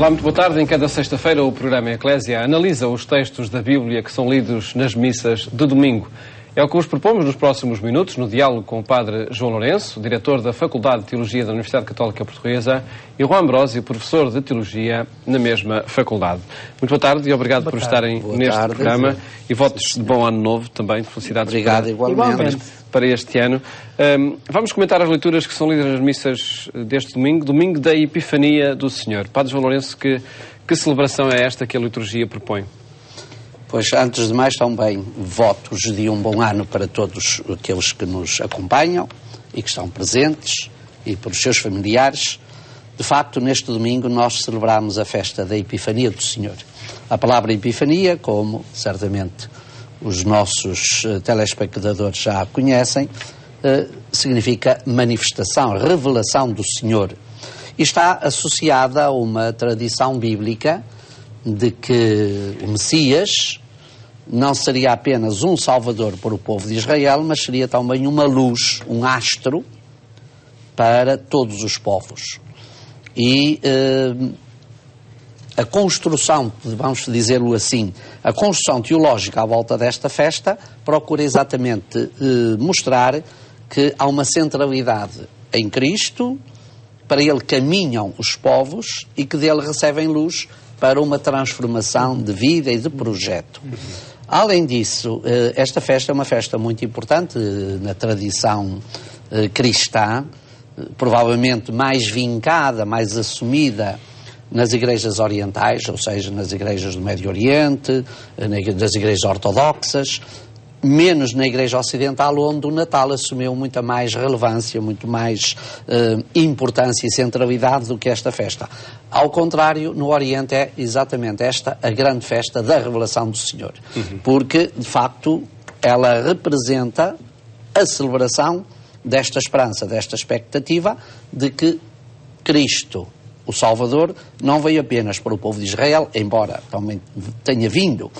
Olá, muito boa tarde. Em cada sexta-feira o programa Eclésia analisa os textos da Bíblia que são lidos nas missas de domingo. É o que vos propomos nos próximos minutos, no diálogo com o Padre João Lourenço, diretor da Faculdade de Teologia da Universidade Católica Portuguesa, e Juan Ambrósio, professor de Teologia na mesma faculdade. Muito boa tarde e obrigado por estarem neste programa. E votos de bom ano novo também, de felicidades. Obrigado, igualmente. Para este ano. Vamos comentar as leituras que são lidas nas missas deste domingo, domingo da Epifania do Senhor. Padre João Lourenço, que celebração é esta que a liturgia propõe? Pois, antes de mais, também votos de um bom ano para todos aqueles que nos acompanham e que estão presentes e para os seus familiares. De facto, neste domingo nós celebramos a festa da Epifania do Senhor. A palavra Epifania, como certamente os nossos telespectadores já conhecem, significa manifestação, revelação do Senhor. E está associada a uma tradição bíblica de que o Messias não seria apenas um salvador para o povo de Israel, mas seria também uma luz, um astro para todos os povos. E a construção, vamos dizê-lo assim, a construção teológica à volta desta festa procura exatamente mostrar que há uma centralidade em Cristo, para ele caminham os povos e que dele recebem luz para uma transformação de vida e de projeto. Além disso, esta festa é uma festa muito importante na tradição cristã, provavelmente mais vincada, mais assumida nas igrejas orientais, ou seja, nas igrejas do Médio Oriente, nas igrejas ortodoxas, menos na igreja ocidental, onde o Natal assumiu muita mais relevância, muito mais importância e centralidade do que esta festa. Ao contrário, no Oriente é exatamente esta a grande festa da revelação do Senhor. Porque, de facto, ela representa a celebração desta esperança, desta expectativa de que Cristo, o Salvador, não veio apenas para o povo de Israel, embora também tenha vindo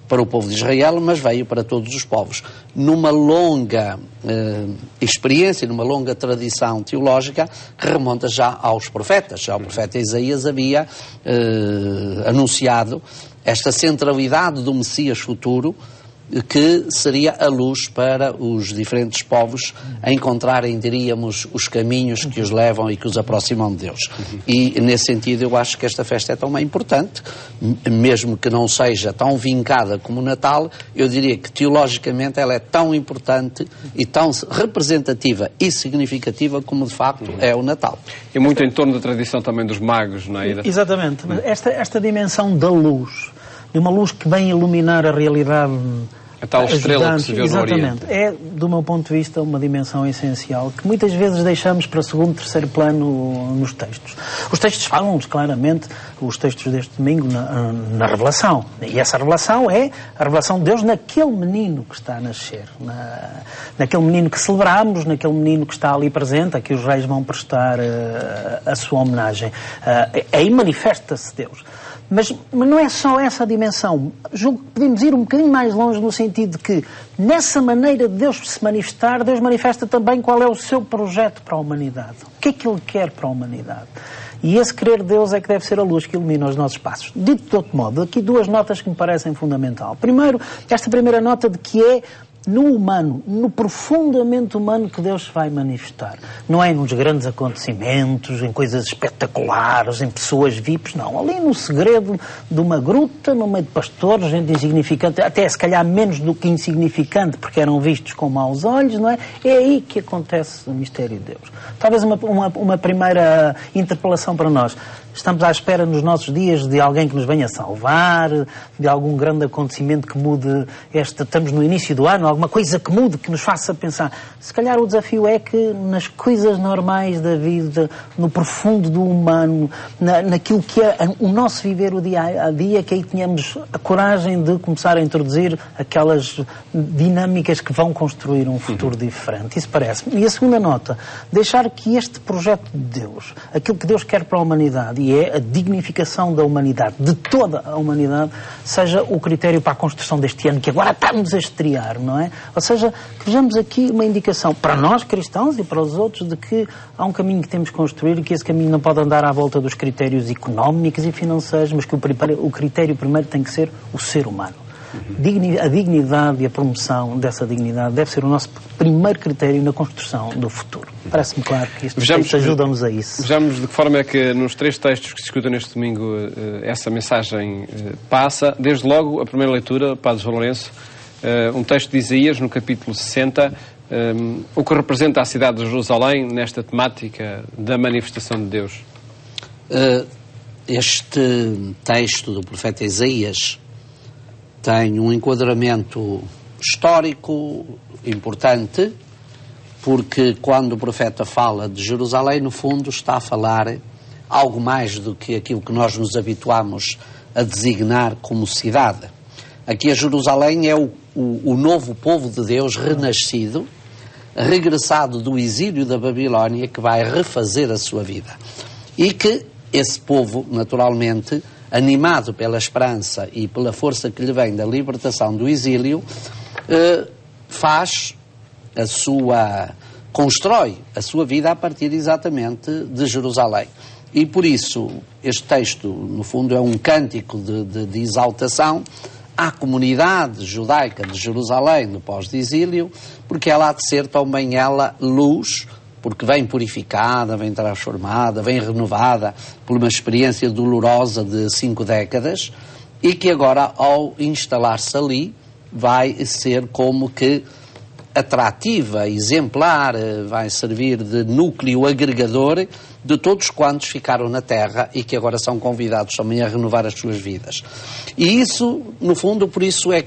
para o povo de Israel, mas veio para todos os povos. Numa longa experiência, numa longa tradição teológica que remonta já aos profetas. Já o profeta Isaías havia anunciado esta centralidade do Messias futuro, que seria a luz para os diferentes povos a encontrarem, diríamos, os caminhos que os levam e que os aproximam de Deus. E, nesse sentido, eu acho que esta festa é tão importante, mesmo que não seja tão vincada como o Natal, eu diria que, teologicamente, ela é tão importante e tão representativa e significativa como, de facto, é o Natal. E muito em torno da tradição também dos magos, não é? Exatamente. Esta dimensão da luz, de uma luz que vem iluminar a realidade. A tal estrela que se vê no Oriente. Exatamente. É, do meu ponto de vista, uma dimensão essencial que muitas vezes deixamos para segundo, terceiro plano nos textos. Os textos falam-nos claramente, os textos deste domingo, na revelação. E essa revelação é a revelação de Deus naquele menino que está a nascer. Naquele menino que celebramos, naquele menino que está ali presente, a que os reis vão prestar a sua homenagem. Aí manifesta-se Deus. Mas não é só essa a dimensão. Julgo que podemos ir um bocadinho mais longe no sentido de que, nessa maneira de Deus se manifestar, Deus manifesta também qual é o seu projeto para a humanidade. O que é que Ele quer para a humanidade? E esse querer de Deus é que deve ser a luz que ilumina os nossos passos. Dito de outro modo, aqui duas notas que me parecem fundamentais. Primeiro, esta primeira nota de que é no humano, no profundamente humano que Deus se vai manifestar. Não é nos grandes acontecimentos, em coisas espetaculares, em pessoas VIPs, não. Ali no segredo de uma gruta, no meio de pastores, gente insignificante, até se calhar menos do que insignificante, porque eram vistos com maus olhos, não é? É aí que acontece o mistério de Deus. Talvez uma primeira interpelação para nós. Estamos à espera nos nossos dias de alguém que nos venha salvar, de algum grande acontecimento que mude estamos no início do ano, alguma coisa que mude, que nos faça pensar. Se calhar o desafio é que nas coisas normais da vida, no profundo do humano, naquilo que é o nosso viver o dia a dia, que aí tenhamos a coragem de começar a introduzir aquelas dinâmicas que vão construir um futuro diferente. Isso parece-me. E a segunda nota, deixar que este projeto de Deus, aquilo que Deus quer para a humanidade, e que é a dignificação da humanidade, de toda a humanidade, seja o critério para a construção deste ano que agora estamos a estrear, não é? Ou seja, que vejamos aqui uma indicação para nós cristãos e para os outros de que há um caminho que temos que construir e que esse caminho não pode andar à volta dos critérios económicos e financeiros, mas que o critério primeiro tem que ser o ser humano. A dignidade e a promoção dessa dignidade deve ser o nosso primeiro critério na construção do futuro. Parece-me claro que estes textos ajudam-nos a isso. Vejamos de que forma é que nos 3 textos que se discutem neste domingo essa mensagem passa. Desde logo, a primeira leitura, Padre João Lourenço, um texto de Isaías, no capítulo 60, o que representa a cidade de Jerusalém nesta temática da manifestação de Deus. Este texto do profeta Isaías tem um enquadramento histórico importante, porque quando o profeta fala de Jerusalém, no fundo está a falar algo mais do que aquilo que nós nos habituamos a designar como cidade. Aqui a Jerusalém é o novo povo de Deus renascido, regressado do exílio da Babilónia, que vai refazer a sua vida. E que esse povo, naturalmente, animado pela esperança e pela força que lhe vem da libertação do exílio, constrói a sua vida a partir exatamente de Jerusalém. E por isso este texto, no fundo, é um cântico de exaltação à comunidade judaica de Jerusalém no pós-exílio, porque ela há de ser também ela luz, porque vem purificada, vem transformada, vem renovada por uma experiência dolorosa de 5 décadas, e que agora, ao instalar-se ali, vai ser como que atrativa, exemplar, vai servir de núcleo agregador de todos quantos ficaram na Terra e que agora são convidados também a renovar as suas vidas. E isso, no fundo, por isso é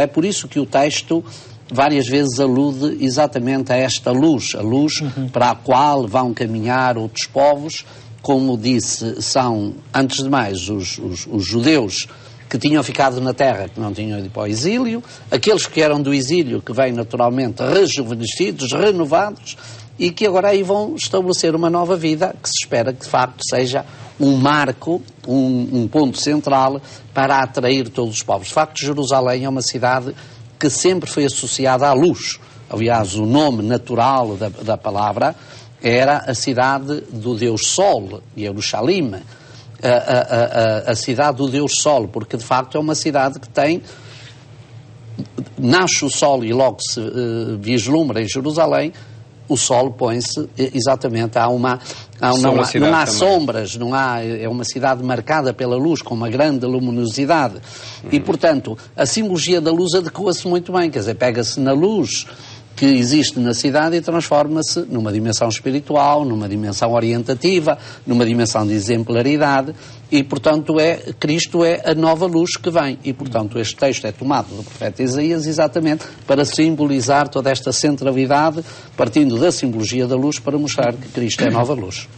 por isso que o texto várias vezes alude exatamente a esta luz, a luz para a qual vão caminhar outros povos, como disse, são, antes de mais, os judeus que tinham ficado na terra, que não tinham ido para o exílio, aqueles que eram do exílio, que vêm naturalmente rejuvenescidos, renovados, e que agora aí vão estabelecer uma nova vida, que se espera que de facto seja um marco, um ponto central para atrair todos os povos. De facto, Jerusalém é uma cidade que sempre foi associada à luz. Aliás, o nome natural da palavra era a cidade do Deus Sol, Jerusalém, a cidade do Deus Sol, porque de facto é uma cidade que tem... Nasce o sol e logo se vislumbra em Jerusalém, o sol põe-se exatamente, não há sombras, é uma cidade marcada pela luz, com uma grande luminosidade. E, portanto, a simbologia da luz adequa-se muito bem, quer dizer, pega-se na luz que existe na cidade e transforma-se numa dimensão espiritual, numa dimensão orientativa, numa dimensão de exemplaridade, e, portanto, Cristo é a nova luz que vem. E, portanto, este texto é tomado do profeta Isaías exatamente para simbolizar toda esta centralidade, partindo da simbologia da luz, para mostrar que Cristo é a nova luz.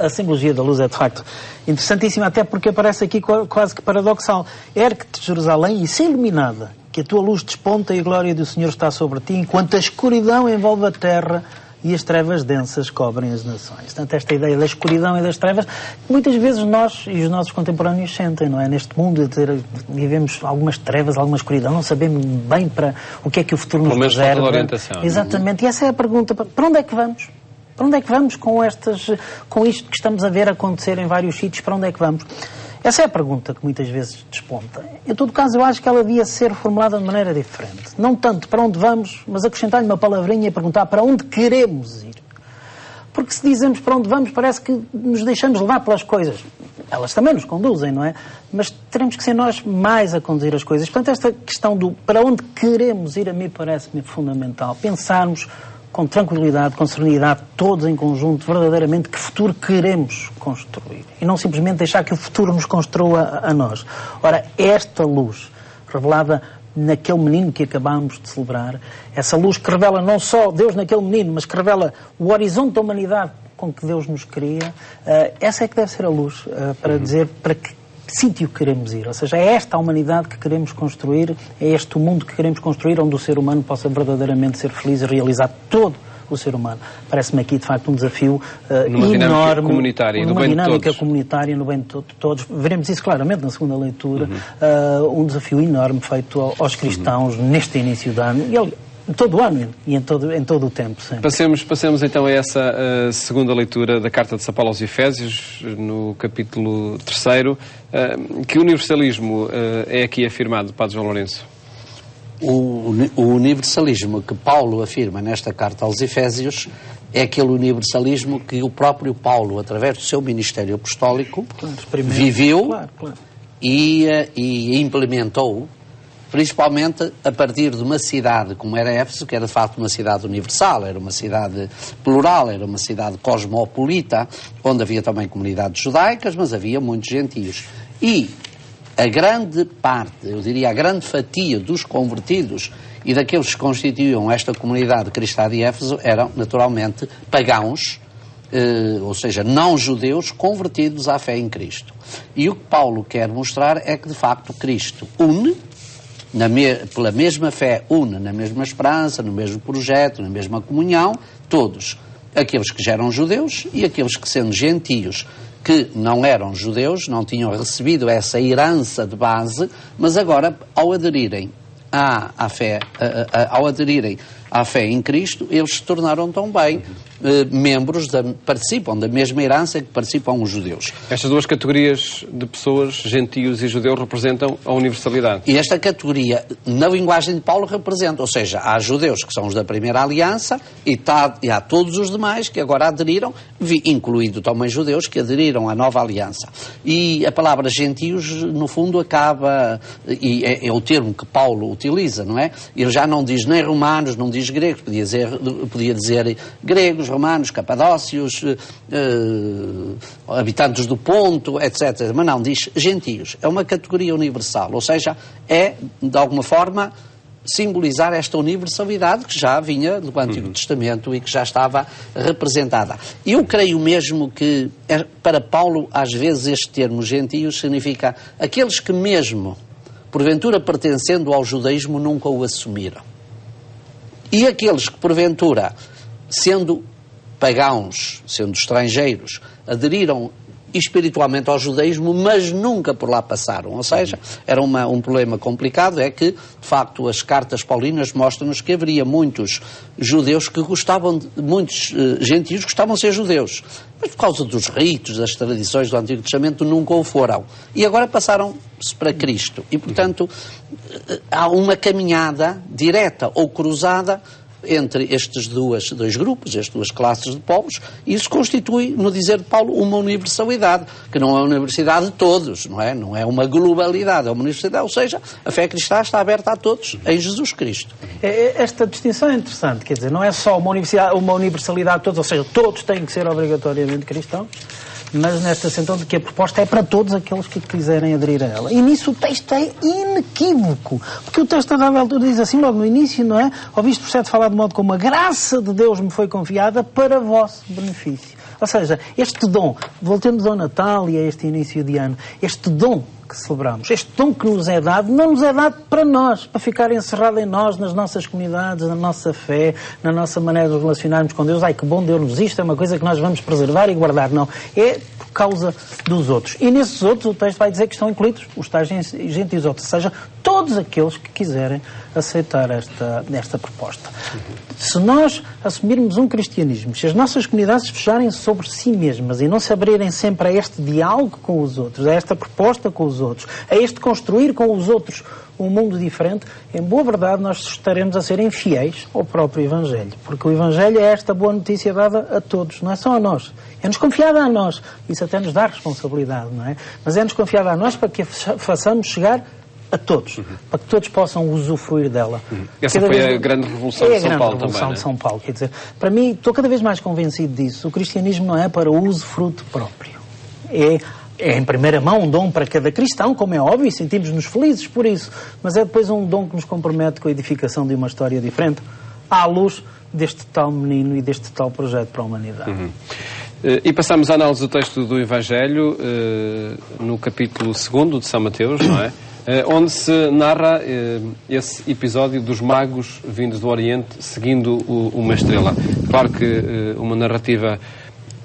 A simbologia da luz é, de facto, interessantíssima, até porque aparece aqui quase que paradoxal. Ergue-te, Jerusalém, e se iluminada, que a tua luz desponta e a glória do Senhor está sobre ti, enquanto a escuridão envolve a terra e as trevas densas cobrem as nações. Portanto, esta ideia da escuridão e das trevas, muitas vezes nós e os nossos contemporâneos sentem, não é? Neste mundo vivemos algumas trevas, alguma escuridão, não sabemos bem para o que é que o futuro nos reserva. Pelo menos falta orientação. Exatamente, e essa é a pergunta. Para onde é que vamos? Para onde é que vamos com isto que estamos a ver acontecer em vários sítios? Para onde é que vamos? Essa é a pergunta que muitas vezes desponta. Em todo caso, eu acho que ela devia ser formulada de maneira diferente. Não tanto para onde vamos, mas acrescentar-lhe uma palavrinha e perguntar para onde queremos ir. Porque se dizemos para onde vamos, parece que nos deixamos levar pelas coisas. Elas também nos conduzem, não é? Mas teremos que ser nós mais a conduzir as coisas. Portanto, esta questão do para onde queremos ir, a mim parece-me fundamental. Pensarmos com tranquilidade, com serenidade, todos em conjunto, verdadeiramente, que futuro queremos construir. E não simplesmente deixar que o futuro nos construa a nós. Ora, esta luz, revelada naquele menino que acabámos de celebrar, essa luz que revela não só Deus naquele menino, mas que revela o horizonte da humanidade com que Deus nos cria, essa é que deve ser a luz, para dizer para que sítio queremos ir. Ou seja, é esta a humanidade que queremos construir, é este o mundo que queremos construir, onde o ser humano possa verdadeiramente ser feliz e realizar todo o ser humano. Parece-me aqui, de facto, um desafio numa enorme. Dinâmica comunitária, numa dinâmica comunitária, no bem de todos. Veremos isso claramente na segunda leitura. Um desafio enorme feito aos cristãos neste início de ano. E todo o ano e em todo o tempo. Sempre. Passemos então a essa segunda leitura da Carta de São Paulo aos Efésios, no capítulo 3. Que universalismo é aqui afirmado, Padre João Lourenço? O universalismo que Paulo afirma nesta Carta aos Efésios é aquele universalismo que o próprio Paulo, através do seu ministério apostólico, viveu e implementou, principalmente a partir de uma cidade como era Éfeso, que era de facto uma cidade universal, era uma cidade plural, era uma cidade cosmopolita, onde havia também comunidades judaicas, mas havia muitos gentios. E a grande parte, eu diria a grande fatia dos convertidos e daqueles que constituíam esta comunidade cristã de Éfeso eram naturalmente pagãos, ou seja, não judeus convertidos à fé em Cristo. E o que Paulo quer mostrar é que de facto Cristo une, pela mesma fé, une na mesma esperança, no mesmo projeto, na mesma comunhão, todos, aqueles que já eram judeus e aqueles que, sendo gentios, que não eram judeus, não tinham recebido essa herança de base, mas agora, ao aderirem à fé em Cristo, eles se tornaram também membros, participam da mesma herança que participam os judeus. Estas duas categorias de pessoas, gentios e judeus, representam a universalidade. E esta categoria, na linguagem de Paulo, representa, ou seja, há judeus que são os da primeira aliança e há todos os demais que agora aderiram, incluindo também judeus que aderiram à nova aliança. E a palavra gentios, no fundo, acaba, e é o termo que Paulo utiliza, não é? Ele já não diz nem romanos, não diz gregos, podia dizer gregos, romanos, capadócios, habitantes do Ponto, etc. Mas não, diz gentios. É uma categoria universal, ou seja, é, de alguma forma, simbolizar esta universalidade que já vinha do Antigo Testamento e que já estava representada. Eu creio mesmo que, para Paulo, às vezes este termo gentios significa aqueles que mesmo, porventura pertencendo ao judaísmo, nunca o assumiram. E aqueles que, porventura, sendo pagãos, sendo estrangeiros, aderiram espiritualmente ao judaísmo, mas nunca por lá passaram. Ou seja, era um problema complicado, é que, de facto, as cartas paulinas mostram-nos que haveria muitos judeus que gostavam, muitos gentios gostavam de ser judeus, mas por causa dos ritos, das tradições do Antigo Testamento, nunca o foram. E agora passaram-se para Cristo. E, portanto, há uma caminhada direta ou cruzada entre estes dois grupos, estas duas classes de povos, e isso constitui, no dizer de Paulo, uma universalidade, que não é uma universidade de todos, não é uma globalidade, é uma universidade, ou seja, a fé cristã está aberta a todos em Jesus Cristo. Esta distinção é interessante, quer dizer, não é só uma universalidade de todos, ou seja, todos têm que ser obrigatoriamente cristãos, mas nesta sensação de que a proposta é para todos aqueles que quiserem aderir a ela. E nisso o texto é inequívoco, porque o texto a dada altura diz assim, logo no início, não é? Ouviste por certo falar de modo como a graça de Deus me foi confiada para vosso benefício. Ou seja, este dom, voltemos ao Natal e a este início de ano, este dom que celebramos, este dom que nos é dado, não nos é dado para nós, para ficar encerrado em nós, nas nossas comunidades, na nossa fé, na nossa maneira de relacionarmos com Deus. Ai, que bom, deu-nos isto, é uma coisa que nós vamos preservar e guardar. Não, é por causa dos outros. E nesses outros o texto vai dizer que estão incluídos os tais gentios, ou seja, todos aqueles que quiserem aceitar esta proposta. Se nós assumirmos um cristianismo, se as nossas comunidades se fecharem sobre si mesmas e não se abrirem sempre a este diálogo com os outros, a esta proposta com os outros, a este construir com os outros um mundo diferente, em boa verdade nós estaremos a ser infiéis ao próprio Evangelho. Porque o Evangelho é esta boa notícia dada a todos, não é só a nós. É-nos confiada a nós. Isso até nos dá responsabilidade, não é? Mas é-nos confiada a nós para que a façamos chegar a todos, para que todos possam usufruir dela. Essa foi a grande revolução de São Paulo também. É a grande revolução de São Paulo, quer dizer, para mim, estou cada vez mais convencido disso. O cristianismo não é para usufruto próprio. É em primeira mão um dom para cada cristão, como é óbvio, e sentimos-nos felizes por isso, mas é depois um dom que nos compromete com a edificação de uma história diferente, à luz deste tal menino e deste tal projeto para a humanidade. E passamos à análise do texto do Evangelho, no capítulo 2 de São Mateus, não é? onde se narra esse episódio dos magos vindos do Oriente seguindo uma estrela. Claro que uma narrativa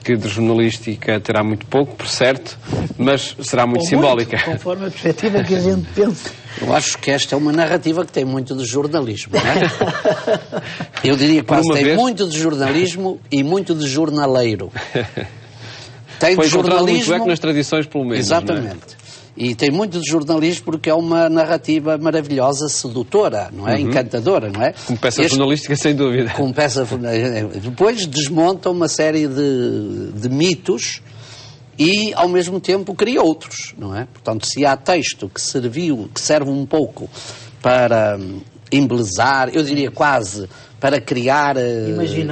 que de jornalística terá muito pouco, por certo, mas será muito simbólica. Conforme a perspectiva que a gente pensa. Eu acho que esta é uma narrativa que tem muito de jornalismo, não é? Eu diria que quase tem muito de jornalismo e muito de jornaleiro. Tem foi de jornalismo muito eco nas tradições, pelo menos. Exatamente. Não é? E tem muito de jornalismo porque é uma narrativa maravilhosa, sedutora, não é? Encantadora, não é? Como peça jornalística, sem dúvida. Como peça... Depois desmonta uma série de mitos e, ao mesmo tempo, cria outros, não é? Portanto, se há texto que serve um pouco para embelezar, eu diria quase... para criar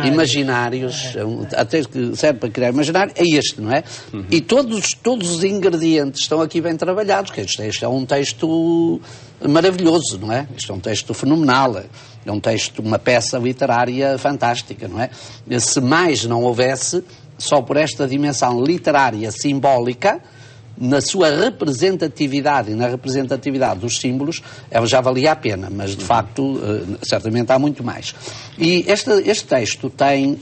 imaginários, até que serve para criar imaginário, é este, não é? E todos os ingredientes estão aqui bem trabalhados, que este é um texto maravilhoso, não é? Este é um texto fenomenal, é um texto, uma peça literária fantástica, não é? Se mais não houvesse, só por esta dimensão literária simbólica, na sua representatividade e na representatividade dos símbolos, ela já valia a pena, mas de facto, certamente há muito mais. E este texto tem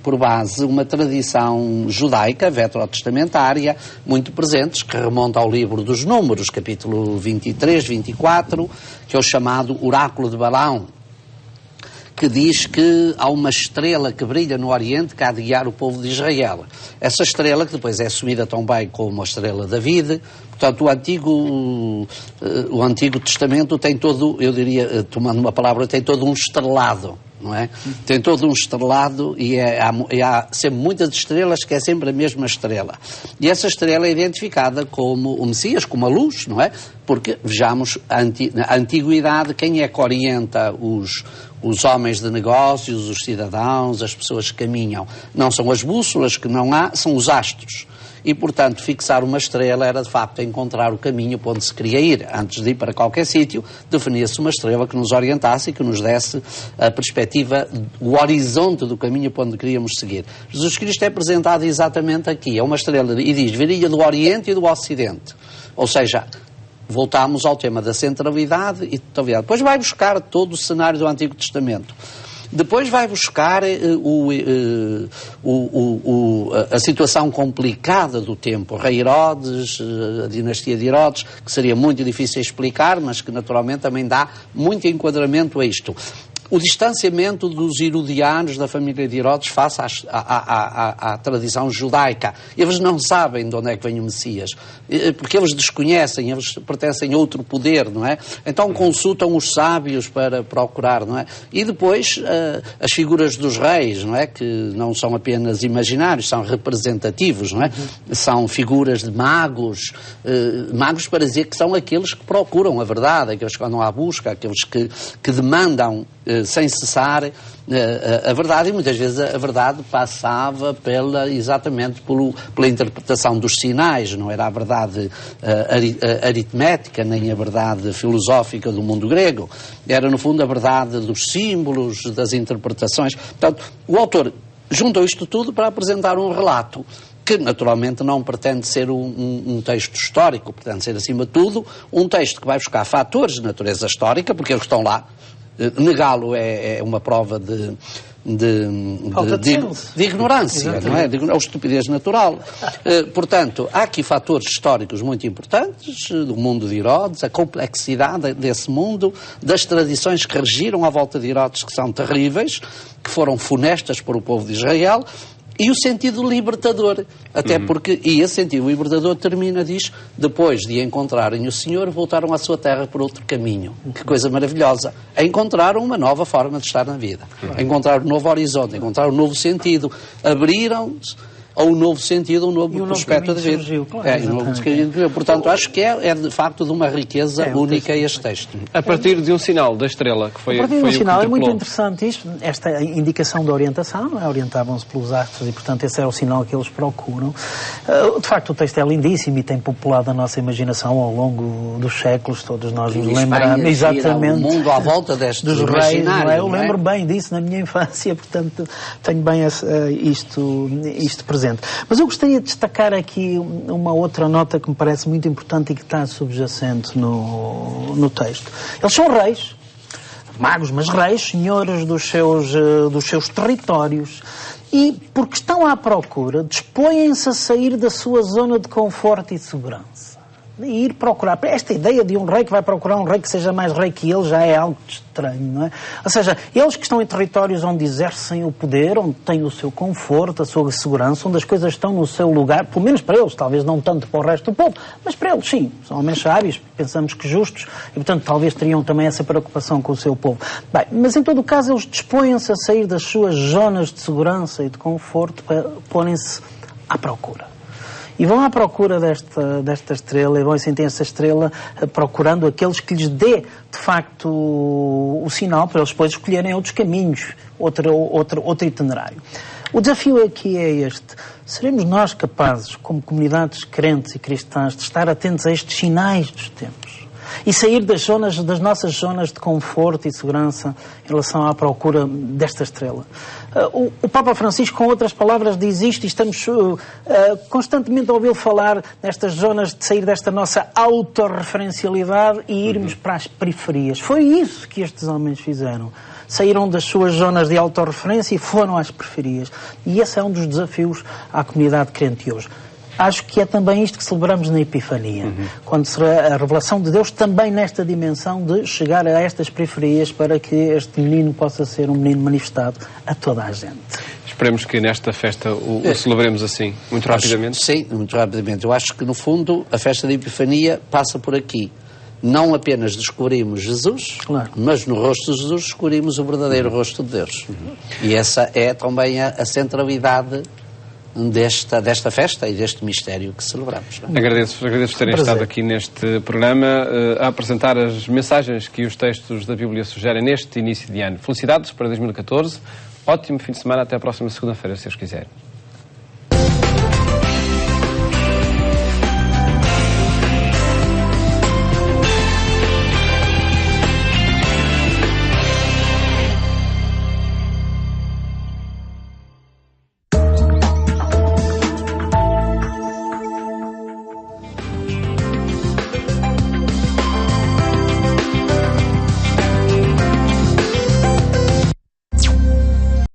por base uma tradição judaica, veterotestamentária, muito presente, que remonta ao livro dos Números, capítulo 23, 24, que é o chamado Oráculo de Balaão, que diz que há uma estrela que brilha no Oriente que há de guiar o povo de Israel. Essa estrela, que depois é assumida tão bem como a estrela de David, portanto, o Antigo Testamento tem todo, eu diria, tomando uma palavra, tem todo um estrelado, não é? Tem todo um estrelado e há sempre muitas estrelas que é sempre a mesma estrela. E essa estrela é identificada como o Messias, como a luz, não é? Porque, vejamos, na Antiguidade, quem é que orienta os homens de negócios, os cidadãos, as pessoas que caminham? Não são as bússolas que não há, são os astros. E, portanto, fixar uma estrela era, de facto, encontrar o caminho para onde se queria ir. Antes de ir para qualquer sítio, definia-se uma estrela que nos orientasse e que nos desse a perspectiva, o horizonte do caminho para onde queríamos seguir. Jesus Cristo é apresentado exatamente aqui. É uma estrela, e diz, viria do Oriente e do Ocidente. Ou seja, voltamos ao tema da centralidade e totalidade. Depois vai buscar todo o cenário do Antigo Testamento. Depois vai buscar a situação complicada do tempo. O rei Herodes, a dinastia de Herodes, que seria muito difícil explicar, mas que naturalmente também dá muito enquadramento a isto. O distanciamento dos herodianos da família de Herodes face à tradição judaica. Eles não sabem de onde é que vem o Messias, porque eles desconhecem, eles pertencem a outro poder, não é? Então consultam os sábios para procurar, não é? E depois as figuras dos reis, não é? Que não são apenas imaginários, são representativos, não é? São figuras de magos, magos para dizer que são aqueles que procuram a verdade, aqueles que andam à busca, aqueles que demandam sem cessar a verdade, e muitas vezes a verdade passava exatamente pela interpretação dos sinais, não era a verdade aritmética, nem a verdade filosófica do mundo grego, era no fundo a verdade dos símbolos, das interpretações. Portanto, o autor juntou isto tudo para apresentar um relato que naturalmente não pretende ser um texto histórico, pretende ser acima de tudo um texto que vai buscar fatores de natureza histórica, porque eles estão lá. Negá-lo é uma prova de ignorância, não é? É uma estupidez natural. Portanto, há aqui fatores históricos muito importantes do mundo de Herodes, a complexidade desse mundo, das tradições que regiram à volta de Herodes, que são terríveis, que foram funestas para o povo de Israel, e o sentido libertador, até porque, e esse sentido libertador termina, diz, depois de encontrarem o Senhor, voltaram à sua terra por outro caminho. Que coisa maravilhosa. Encontraram uma nova forma de estar na vida. Encontraram um novo horizonte, encontraram um novo sentido. Abriram-se a um novo sentido, um novo prospecto de vida. Surgiu, claro, portanto, acho que é de facto de uma riqueza única este texto. A partir de um sinal da estrela, que foi a partir de um sinal, é muito interessante isto, esta indicação de orientação, não é? Orientavam-se pelos astros e, portanto, esse é o sinal que eles procuram. De facto, o texto é lindíssimo e tem populado a nossa imaginação ao longo dos séculos, todos nós nos lembramos exatamente o mundo à volta dos reis, não é? Eu lembro bem disso na minha infância, portanto, tenho bem isto presente. presente. Mas eu gostaria de destacar aqui uma outra nota que me parece muito importante e que está subjacente no texto. Eles são reis, magos, mas reis, senhores dos seus territórios, e, porque estão à procura, dispõem-se a sair da sua zona de conforto e de segurança. E ir procurar. Esta ideia de um rei que vai procurar um rei que seja mais rei que ele já é algo estranho, não é? Ou seja, eles que estão em territórios onde exercem o poder, onde têm o seu conforto, a sua segurança, onde as coisas estão no seu lugar, pelo menos para eles, talvez não tanto para o resto do povo, mas para eles sim, são homens sábios, pensamos que justos, e portanto talvez teriam também essa preocupação com o seu povo. Bem, mas em todo o caso eles dispõem-se a sair das suas zonas de segurança e de conforto para porem-se à procura. E vão à procura desta estrela, e vão sentir essa estrela procurando aqueles que lhes dê, de facto, o sinal para eles depois escolherem outros caminhos, outro itinerário. O desafio aqui é este. Seremos nós capazes, como comunidades crentes e cristãs, de estar atentos a estes sinais dos tempos? E sair das nossas zonas de conforto e segurança em relação à procura desta estrela. O Papa Francisco, com outras palavras, diz isto e estamos constantemente a ouvi-lo falar nestas zonas de sair desta nossa autorreferencialidade e irmos para as periferias. Foi isso que estes homens fizeram. Saíram das suas zonas de autorreferência e foram às periferias. E esse é um dos desafios à comunidade crente hoje. Acho que é também isto que celebramos na Epifania, quando será a revelação de Deus também nesta dimensão de chegar a estas periferias para que este menino possa ser um menino manifestado a toda a gente. Esperemos que nesta festa o celebremos assim, muito rapidamente. Sim, muito rapidamente. Eu acho que, no fundo, a festa da Epifania passa por aqui. Não apenas descobrimos Jesus, claro, mas no rosto de Jesus descobrimos o verdadeiro rosto de Deus. E essa é também a centralidade desta festa e deste mistério que celebramos. Não é? Agradeço terem estado aqui neste programa a apresentar as mensagens que os textos da Bíblia sugerem neste início de ano. Felicidades para 2014, ótimo fim de semana, até à próxima segunda-feira, se Deus quiser.